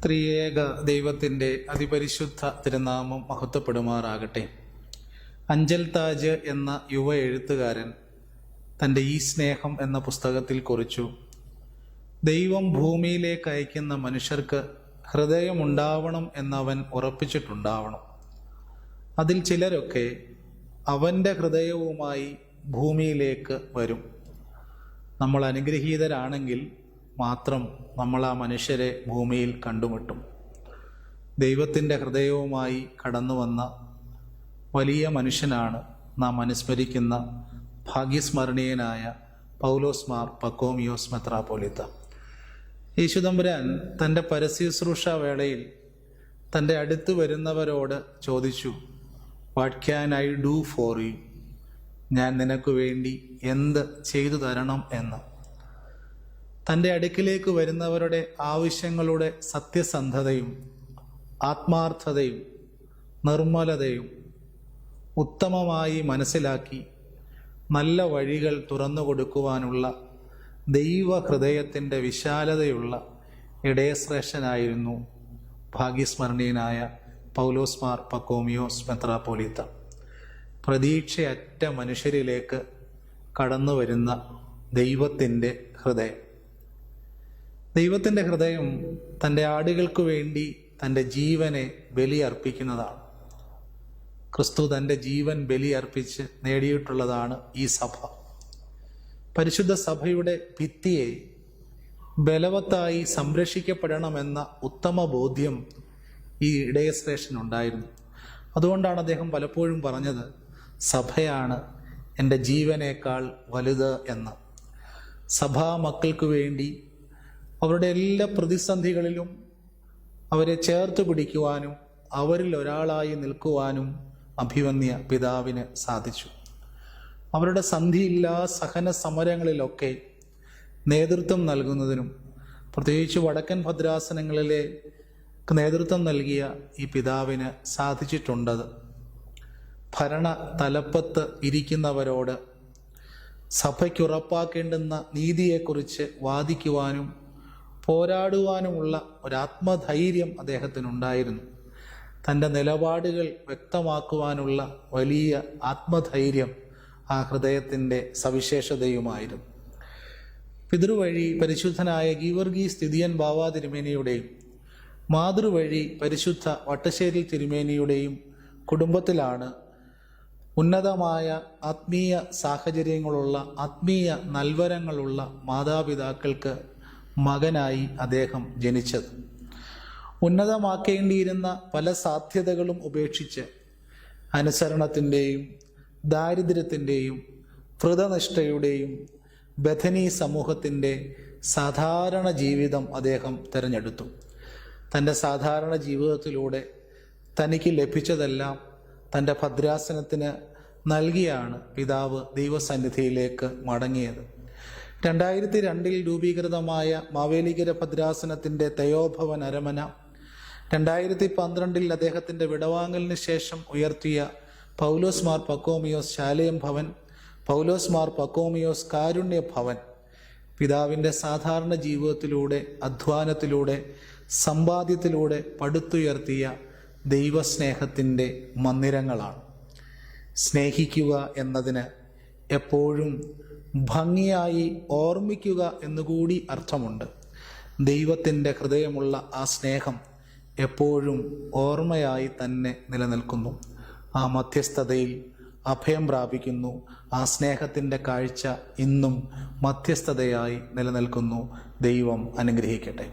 ത്രിയേക ദൈവത്തിൻ്റെ അതിപരിശുദ്ധ തിരുനാമം മഹത്വപ്പെടുമാറാകട്ടെ. അഞ്ചൽ താജ് എന്ന യുവ എഴുത്തുകാരൻ തൻ്റെ ഈ സ്നേഹം എന്ന പുസ്തകത്തിൽ കുറിച്ചു: ദൈവം ഭൂമിയിലേക്ക് അയക്കുന്ന മനുഷ്യർക്ക് ഹൃദയമുണ്ടാവണം എന്നവൻ ഉറപ്പിച്ചിട്ടുണ്ടാവണം. അതിൽ ചിലരൊക്കെ അവൻ്റെ ഹൃദയവുമായി ഭൂമിയിലേക്ക് വരും. നമ്മൾ അനുഗ്രഹീതരാണെങ്കിൽ മാത്രം നമ്മൾ ആ മനുഷ്യരെ ഭൂമിയിൽ കണ്ടുമുട്ടും. ദൈവത്തിൻ്റെ ഹൃദയവുമായി കടന്നു വന്ന വലിയ മനുഷ്യനാണ് നാം അനുസ്മരിക്കുന്ന ഭാഗ്യസ്മരണീയനായ പൗലോസ് മാർ പക്കോമിയോസ് മെത്രാപ്പോലീത്ത. യേശുതമ്പുരാൻ തൻ്റെ പരസ്യശുശ്രൂഷ വേളയിൽ തൻ്റെ അടുത്ത് വരുന്നവരോട് ചോദിച്ചു: what can I do for you? ഞാൻ നിനക്ക് വേണ്ടി എന്ത് ചെയ്തു തരണം എന്ന്. തൻ്റെ അടുക്കിലേക്ക് വരുന്നവരുടെ ആവശ്യങ്ങളുടെ സത്യസന്ധതയും ആത്മാർത്ഥതയും നിർമ്മലതയും ഉത്തമമായി മനസ്സിലാക്കി നല്ല വഴികൾ തുറന്നു കൊടുക്കുവാനുള്ള ദൈവഹൃദയത്തിൻ്റെ വിശാലതയുള്ള ഇടയശ്രേഷ്ഠനായിരുന്നു ഭാഗ്യസ്മരണീയനായ പൗലോസ് മാർ പക്കോമിയോസ് മെത്രാപ്പോലീത്ത. പ്രതീക്ഷയറ്റ മനുഷ്യരിലേക്ക് കടന്നു വരുന്ന ദൈവത്തിൻ്റെ ഹൃദയം. ദൈവത്തിൻ്റെ ഹൃദയം തൻ്റെ ആടുകൾക്ക് വേണ്ടി തൻ്റെ ജീവനെ ബലിയർപ്പിക്കുന്നതാണ്. ക്രിസ്തു തൻ്റെ ജീവൻ ബലിയർപ്പിച്ച് നേടിയിട്ടുള്ളതാണ് ഈ സഭ. പരിശുദ്ധ സഭയുടെ ഭിത്തിയെ ബലവത്തായി സംരക്ഷിക്കപ്പെടണമെന്ന ഉത്തമ ബോധ്യം ഈ ഇടയശ്രേഷ്ഠനുണ്ടായിരുന്നു. അതുകൊണ്ടാണ് അദ്ദേഹം പലപ്പോഴും പറഞ്ഞത്, സഭയാണ് എൻ്റെ ജീവനേക്കാൾ വലുത് എന്ന്. സഭാ മക്കൾക്ക് വേണ്ടി അവരുടെ എല്ലാ പ്രതിസന്ധികളിലും അവരെ ചേർത്ത് പിടിക്കുവാനും അവരിൽ ഒരാളായി നിൽക്കുവാനും അഭിവന്യ പിതാവിന് സാധിച്ചു. അവരുടെ സന്ധിയില്ലാ സഹന സമരങ്ങളിലൊക്കെ നേതൃത്വം നൽകുന്നതിനും, പ്രത്യേകിച്ച് വടക്കൻ ഭദ്രാസനങ്ങളിലെ നേതൃത്വം നൽകിയ ഈ പിതാവിന് സാധിച്ചിട്ടുണ്ടത്. ഭരണ തലപ്പത്ത് ഇരിക്കുന്നവരോട് സഭയ്ക്കുറപ്പാക്കേണ്ടുന്ന നീതിയെക്കുറിച്ച് വാദിക്കുവാനും പോരാടുവാനുമുള്ള ഒരാത്മധൈര്യം അദ്ദേഹത്തിനുണ്ടായിരുന്നു. തൻ്റെ നിലപാടുകൾ വ്യക്തമാക്കുവാനുള്ള വലിയ ആത്മധൈര്യം ആ ഹൃദയത്തിൻ്റെ സവിശേഷതയുമായിരുന്നു. പിതൃവഴി പരിശുദ്ധനായ ഗീവർഗീസ് തിതിയൻ ബാവ തിരുമേനിയുടെയും മാതൃവഴി പരിശുദ്ധ വട്ടശ്ശേരി തിരുമേനിയുടെയും കുടുംബത്തിലാണ് ഉന്നതമായ ആത്മീയ സാഹചര്യങ്ങളുള്ള ആത്മീയ നൽവരങ്ങളുള്ള മാതാപിതാക്കൾക്ക് മകനായി അദ്ദേഹം ജനിച്ചത്. ഉന്നതമാക്കേണ്ടിയിരുന്ന പല സാധ്യതകളും ഉപേക്ഷിച്ച് അനുസരണത്തിൻ്റെയും ദാരിദ്ര്യത്തിൻ്റെയും വ്രതനിഷ്ഠയുടെയും ബഥനി സമൂഹത്തിൻ്റെ സാധാരണ ജീവിതം അദ്ദേഹം തിരഞ്ഞെടുത്തു. തൻ്റെ സാധാരണ ജീവിതത്തിലൂടെ തനിക്ക് ലഭിച്ചതെല്ലാം തൻ്റെ ഭദ്രാസനത്തിന് നൽകിയാണ് പിതാവ് ദൈവസന്നിധിയിലേക്ക് മടങ്ങിയത്. 2002 രൂപീകൃതമായ മാവേലിക്കര ഭദ്രാസനത്തിൻ്റെ തയോഭവൻ അരമന, 2012 അദ്ദേഹത്തിൻ്റെ വിടവാങ്ങലിന് ശേഷം ഉയർത്തിയ പൗലോസ് മാർ പക്കോമിയോസ് ശാലയം ഭവൻ, പൗലോസ് മാർ പക്കോമിയോസ് കാരുണ്യ ഭവൻ പിതാവിൻ്റെ സാധാരണ ജീവിതത്തിലൂടെ, അധ്വാനത്തിലൂടെ, സമ്പാദ്യത്തിലൂടെ പടുത്തുയർത്തിയ ദൈവസ്നേഹത്തിൻ്റെ മന്ദിരങ്ങളാണ്. സ്നേഹിക്കുക എന്നതിന് എപ്പോഴും ഭംഗിയായി ഓർമ്മിക്കുക എന്നുകൂടി അർത്ഥമുണ്ട്. ദൈവത്തിൻ്റെ ഹൃദയമുള്ള ആ സ്നേഹം എപ്പോഴും ഓർമ്മയായി തന്നെ നിലനിൽക്കുന്നു. ആ മധ്യസ്ഥതയിൽ അഭയം പ്രാപിക്കുന്നു. ആ സ്നേഹത്തിൻ്റെ കാഴ്ച ഇന്നും മധ്യസ്ഥതയായി നിലനിൽക്കുന്നു. ദൈവം അനുഗ്രഹിക്കട്ടെ.